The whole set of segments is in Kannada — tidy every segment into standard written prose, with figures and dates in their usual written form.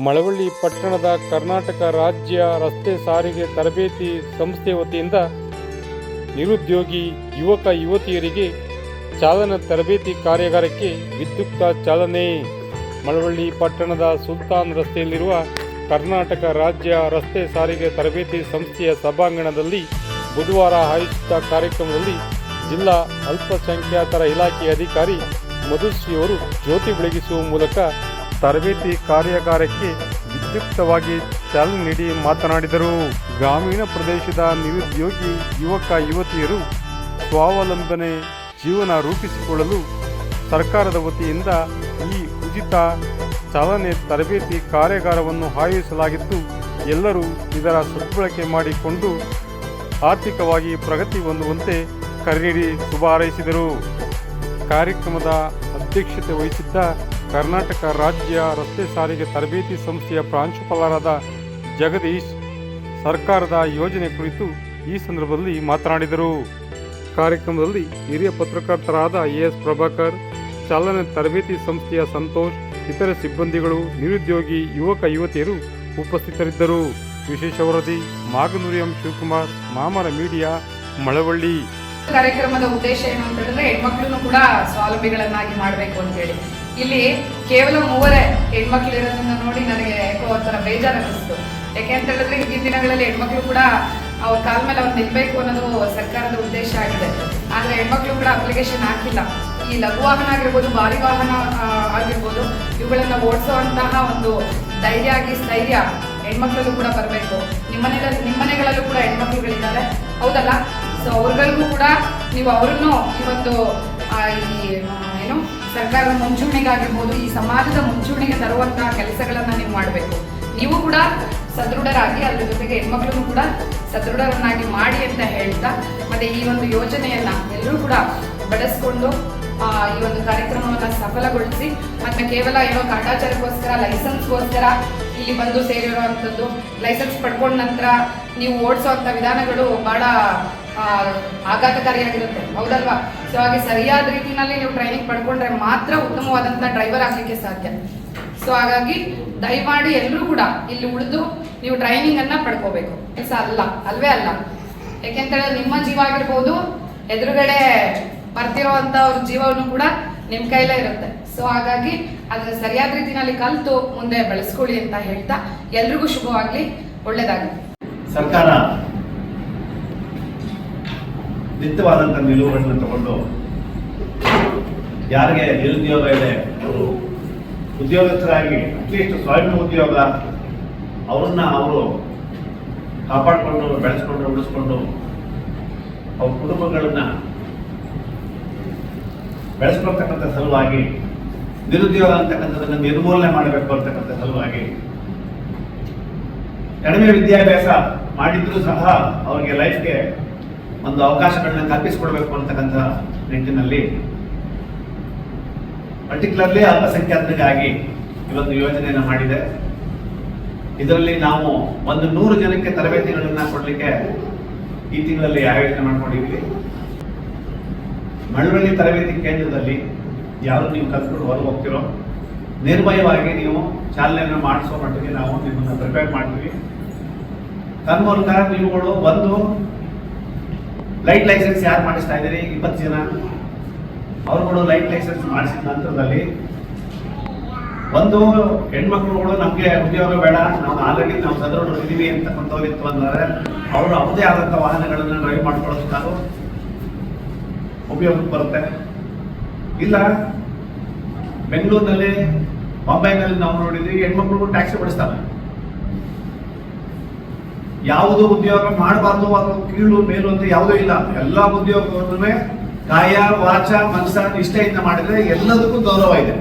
ಮಳವಳ್ಳಿ ಪಟ್ಟಣದ ಕರ್ನಾಟಕ ರಾಜ್ಯ ರಸ್ತೆ ಸಾರಿಗೆ ತರಬೇತಿ ಸಂಸ್ಥೆ ವತಿಯಿಂದ ನಿರುದ್ಯೋಗಿ ಯುವಕ ಯುವತಿಯರಿಗೆ ಚಾಲನಾ ತರಬೇತಿ ಕಾರ್ಯಾಗಾರಕ್ಕೆ ವಿದ್ಯುಕ್ತ ಚಾಲನೆ. ಮಳವಳ್ಳಿ ಪಟ್ಟಣದ ಸುಲ್ತಾನ್ ರಸ್ತೆಯಲ್ಲಿರುವ ಕರ್ನಾಟಕ ರಾಜ್ಯ ರಸ್ತೆ ಸಾರಿಗೆ ತರಬೇತಿ ಸಂಸ್ಥೆಯ ಸಭಾಂಗಣದಲ್ಲಿ ಬುಧವಾರ ಆಯೋಜಿಸಿದ ಕಾರ್ಯಕ್ರಮದಲ್ಲಿ ಜಿಲ್ಲಾ ಅಲ್ಪಸಂಖ್ಯಾತರ ಇಲಾಖೆ ಅಧಿಕಾರಿ ಮಧುಶ್ರೀ ಅವರು ಜ್ಯೋತಿ ಬೆಳಗಿಸುವ ಮೂಲಕ ತರಬೇತಿ ಕಾರ್ಯಾಗಾರಕ್ಕೆ ವಿದ್ಯುಕ್ತವಾಗಿ ಚಾಲನೆ ನೀಡಿ ಮಾತನಾಡಿದರು. ಗ್ರಾಮೀಣ ಪ್ರದೇಶದ ನಿರುದ್ಯೋಗಿ ಯುವಕ ಯುವತಿಯರು ಸ್ವಾವಲಂಬನೆ ಜೀವನ ರೂಪಿಸಿಕೊಳ್ಳಲು ಸರ್ಕಾರದ ವತಿಯಿಂದ ಈ ಉಚಿತ ಚಾಲನೆ ತರಬೇತಿ ಕಾರ್ಯಾಗಾರವನ್ನು ಆಯೋಜಿಸಲಾಗಿದ್ದು, ಎಲ್ಲರೂ ಇದರ ಸದ್ಬಳಕೆ ಮಾಡಿಕೊಂಡು ಆರ್ಥಿಕವಾಗಿ ಪ್ರಗತಿ ಹೊಂದುವಂತೆ ಕರೆ ನೀಡಿ ಶುಭ ಹಾರೈಸಿದರು. ಕಾರ್ಯಕ್ರಮದ ಅಧ್ಯಕ್ಷತೆ ವಹಿಸಿದ್ದ ಕರ್ನಾಟಕ ರಾಜ್ಯ ರಸ್ತೆ ಸಾರಿಗೆ ತರಬೇತಿ ಸಂಸ್ಥೆಯ ಪ್ರಾಂಶುಪಾಲರಾದ ಜಗದೀಶ್ ಸರ್ಕಾರದ ಯೋಜನೆ ಕುರಿತು ಈ ಸಂದರ್ಭದಲ್ಲಿ ಮಾತನಾಡಿದರು. ಕಾರ್ಯಕ್ರಮದಲ್ಲಿ ಹಿರಿಯ ಪತ್ರಕರ್ತರಾದ ಎಸ್ ಪ್ರಭಾಕರ್, ಚಾಲನೆ ತರಬೇತಿ ಸಂಸ್ಥೆಯ ಸಂತೋಷ್, ಇತರೆ ಸಿಬ್ಬಂದಿಗಳು, ನಿರುದ್ಯೋಗಿ ಯುವಕ ಯುವತಿಯರು ಉಪಸ್ಥಿತರಿದ್ದರು. ವಿಶೇಷ ವರದಿ ಮಾಗನೂರಿ ಎಂ ಶಿವಕುಮಾರ್, ಮಾಮರ ಮೀಡಿಯಾ, ಮಳವಳ್ಳಿ. ಕಾರ್ಯಕ್ರಮದ ಉದ್ದೇಶ ಏನು ಅಂತ ಹೇಳಿದ್ರೆ, ಹೆಣ್ಮಕ್ಳನ್ನು ಕೂಡ ಸ್ವಾವಲಂಬಿಗಳನ್ನಾಗಿ ಮಾಡಬೇಕು ಅಂತ ಹೇಳಿ. ಇಲ್ಲಿ ಕೇವಲ 3 ಹೆಣ್ಮಕ್ಳು ಇರೋದನ್ನ ನೋಡಿ ನನಗೆ ಒಂಥರ ಬೇಜಾರು ಅನ್ನಿಸ್ತು. ಯಾಕೆ ಅಂತ ಹೇಳಿದ್ರೆ, ಹಿಂದಿನ ದಿನಗಳಲ್ಲಿ ಹೆಣ್ಮಕ್ಳು ಕೂಡ ಅವ್ರ ಕಾಲ ಮೇಲೆ ಅವ್ರು ನಿಲ್ಬೇಕು ಅನ್ನೋದು ಸರ್ಕಾರದ ಉದ್ದೇಶ ಆಗಿದೆ. ಆದರೆ ಹೆಣ್ಮಕ್ಳು ಕೂಡ ಅಪ್ಲಿಕೇಶನ್ ಹಾಕಿಲ್ಲ. ಈ ಲಘು ವಾಹನ ಆಗಿರ್ಬೋದು, ಭಾರಿ ವಾಹನ ಆಗಿರ್ಬೋದು, ಇವುಗಳನ್ನ ಓಡಿಸುವಂತಹ ಒಂದು ಸ್ಥೈರ್ಯ ಹೆಣ್ಮಕ್ಳಲ್ಲೂ ಕೂಡ ಬರಬೇಕು. ನಿಮ್ಮ ಮನೆಗಳಲ್ಲೂ ಕೂಡ ಹೆಣ್ಮಕ್ಳುಗಳಿದ್ದಾರೆ, ಹೌದಲ್ಲ? ಸೊ ಅವ್ರಿಗೂ ಕೂಡ ನೀವು ಅವರನ್ನು ಈ ಒಂದು ಏನು ಸರ್ಕಾರದ ಮುಂಚೂಣಿಗಾಗಿರ್ಬೋದು, ಈ ಸಮಾಜದ ಮುಂಚೂಣಿಗೆ ತರುವಂತಹ ಕೆಲಸಗಳನ್ನ ನೀವು ಮಾಡಬೇಕು. ನೀವು ಕೂಡ ಸದೃಢರಾಗಿ, ಅದ್ರ ಜೊತೆಗೆ ಹೆಣ್ಮಕ್ಳನ್ನು ಕೂಡ ಸದೃಢರನ್ನಾಗಿ ಮಾಡಿ ಅಂತ ಹೇಳ್ತಾ, ಮತ್ತೆ ಈ ಒಂದು ಯೋಜನೆಯನ್ನ ಎಲ್ಲರೂ ಕೂಡ ಬಳಸ್ಕೊಂಡು ಈ ಒಂದು ಕಾರ್ಯಕ್ರಮವನ್ನು ಸಫಲಗೊಳಿಸಿ, ಮತ್ತೆ ಕೇವಲ ಏನೋ ಕಾಟಾಚಾರಕ್ಕೋಸ್ಕರ, ಲೈಸೆನ್ಸ್ಗೋಸ್ಕರ ಇಲ್ಲಿ ಬಂದು ಸೇರಿರುವಂಥದ್ದು, ಲೈಸೆನ್ಸ್ ಪಡ್ಕೊಂಡ ನಂತರ ನೀವು ಓಡಿಸೋವಂಥ ವಿಧಾನಗಳು ಬಹಳ ಆಘಾತಕಾರಿಯಾಗಿರುತ್ತೆ, ಹೌದಲ್ವಾ? ಸೊ ಹಾಗೆ ಸರಿಯಾದ ರೀತಿಯಲ್ಲಿ ನೀವು ಟ್ರೈನಿಂಗ್ ಪಡ್ಕೊಂಡ್ರೆ ಮಾತ್ರ ಉತ್ತಮವಾದಂಥ ಡ್ರೈವರ್ ಆಗಲಿಕ್ಕೆ ಸಾಧ್ಯ. ಸೊ ಹಾಗಾಗಿ ದಯಮಾಡಿ ಎಲ್ಲರೂ ಕೂಡ ಇಲ್ಲಿ ಉಳಿದು ನೀವು ಟ್ರೈನಿಂಗ್ ಅನ್ನ ಪಡ್ಕೋಬೇಕು. ಕೆಲಸ ಅಲ್ವೇ ಅಲ್ಲ. ಯಾಕೆಂತೇಳಿದ್ರೆ ನಿಮ್ಮ ಜೀವ ಆಗಿರ್ಬೋದು, ಎದುರುಗಡೆ ಬರ್ತಿರೋವಂಥ ಅವ್ರ ಜೀವವನ್ನು ಕೂಡ ನಿಮ್ಮ ಕೈಲೇ ಇರುತ್ತೆ. ಸೊ ಹಾಗಾಗಿ ಅದನ್ನ ಸರಿಯಾದ ರೀತಿಯಲ್ಲಿ ಕಲಿತು ಮುಂದೆ ಬೆಳೆಸ್ಕೊಳ್ಳಿ ಅಂತ ಹೇಳ್ತಾ, ಎಲ್ರಿಗೂ ಶುಭವಾಗ್ಲಿ, ಒಳ್ಳೇದಾಗಲಿ. ಸರ್ಕಾರ ನಿತ್ಯವಾದಂಥ ನಿಲುವುಗಳನ್ನು ತಗೊಂಡು ಯಾರಿಗೆ ನಿರುದ್ಯೋಗ ಇದೆ ಅವರು ಉದ್ಯೋಗಸ್ಥರಾಗಿ ಅಟ್ಲೀಸ್ಟ್ ಸ್ವಯಂ ಉದ್ಯೋಗ ಅವ್ರನ್ನ ಅವರು ಕಾಪಾಡಿಕೊಂಡು, ಬೆಳೆಸ್ಕೊಂಡು, ಉಳಿಸ್ಕೊಂಡು ಅವ್ರ ಕುಟುಂಬಗಳನ್ನ ಬೆಳೆಸ್ಕೊಳ್ತಕ್ಕಂಥ ಸಲುವಾಗಿ, ನಿರುದ್ಯೋಗ ಅಂತಕ್ಕಂಥದ್ದನ್ನು ನಿರ್ಮೂಲನೆ ಮಾಡಬೇಕು ಅಂತಕ್ಕಂಥ ಸಲುವಾಗಿ, ಕಡಿಮೆ ವಿದ್ಯಾಭ್ಯಾಸ ಮಾಡಿದ್ರೂ ಸಹ ಅವರಿಗೆ ಲೈಫ್ಗೆ ಒಂದು ಅವಕಾಶಗಳನ್ನ ಕಲ್ಪಿಸಿಕೊಡ್ಬೇಕು ಅಂತಕ್ಕಂಥ ನಿಟ್ಟಿನಲ್ಲಿ ಪರ್ಟಿಕ್ಯುಲರ್ಲಿ ಅಲ್ಪಸಂಖ್ಯಾತರಿಗಾಗಿ ಇವತ್ತು ಯೋಜನೆಯನ್ನು ಮಾಡಿದೆ. ಇದರಲ್ಲಿ ನಾವು 100 ಜನಕ್ಕೆ ತರಬೇತಿಗಳನ್ನ ಕೊಡಲಿಕ್ಕೆ ಈ ತಿಂಗಳಲ್ಲಿ ಆಯೋಜನೆ ಮಾಡ್ಕೊಂಡಿದ್ವಿ. ಮಳವಳ್ಳಿ ತರಬೇತಿ ಕೇಂದ್ರದಲ್ಲಿ ಯಾರು ನೀವು ಕಲ್ತ್ಕೊಂಡು ಹೊರಗೆ ಹೋಗ್ತಿರೋ, ನಿರ್ಭಯವಾಗಿ ನೀವು ಚಾಲನೆಯನ್ನು ಮಾಡಿಸೋ ಮಟ್ಟಿಗೆ ನಾವು ನಿಮ್ಮನ್ನು ಪ್ರಿಪೇರ್ ಮಾಡ್ತೀವಿ. ತನ್ಮೂಲಕ ನೀವುಗಳು ಒಂದು ಲೈಟ್ ಲೈಸೆನ್ಸ್ ಯಾರು ಮಾಡಿಸ್ತಾ ಇದ್ದೀರಿ, 20 ಜನ ಅವ್ರುಗಳು ಲೈಟ್ ಲೈಸೆನ್ಸ್ ಮಾಡಿಸಿದ ನಂತರದಲ್ಲಿ ಒಂದು ಹೆಣ್ಮಕ್ಳುಗಳು ನಮಗೆ ಉದ್ಯೋಗ ಬೇಡ, ನಾವು ಆಲ್ರೆಡಿ ನಾವು ಸದೃಢರು ಇದ್ದೀವಿ ಅಂತಕ್ಕಂಥವ್ರಿತ್ತು ಅಂದರೆ ಅವರು ಅವರದೇ ಆದಂಥ ವಾಹನಗಳನ್ನು ಡ್ರೈವ್ ಮಾಡ್ಕೊಳ್ಳೋದು ಉಪಯೋಗಕ್ಕೆ ಬರುತ್ತೆ. ಇಲ್ಲ ಬೆಂಗಳೂರಿನಲ್ಲಿ, ಬಾಂಬೆನಲ್ಲಿ ನಾವು ನೋಡಿದ್ವಿ, ಹೆಣ್ಮಕ್ಳಿಗೂ ಟ್ಯಾಕ್ಸಿ ಓಡಿಸ್ತಾರೆ. ಯಾವುದು ಉದ್ಯೋಗ ಮಾಡಬಾರ್ದು ಅಥವಾ ಕೀಳು ಮೇಲು ಅಂತ ಯಾವುದೂ ಇಲ್ಲ. ಎಲ್ಲ ಉದ್ಯೋಗವನ್ನು ಕಾಯ ವಾಚ ಮನಸ ನಿಷ್ಠೆಯಿಂದ ಮಾಡಿದ್ರೆ ಎಲ್ಲದಕ್ಕೂ ಗೌರವ ಇದೆ.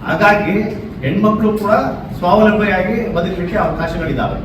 ಹಾಗಾಗಿ ಹೆಣ್ಮಕ್ಳು ಕೂಡ ಸ್ವಾವಲಂಬಿಯಾಗಿ ಬದುಕಲಿಕ್ಕೆ ಅವಕಾಶಗಳಿದ್ದಾವೆ.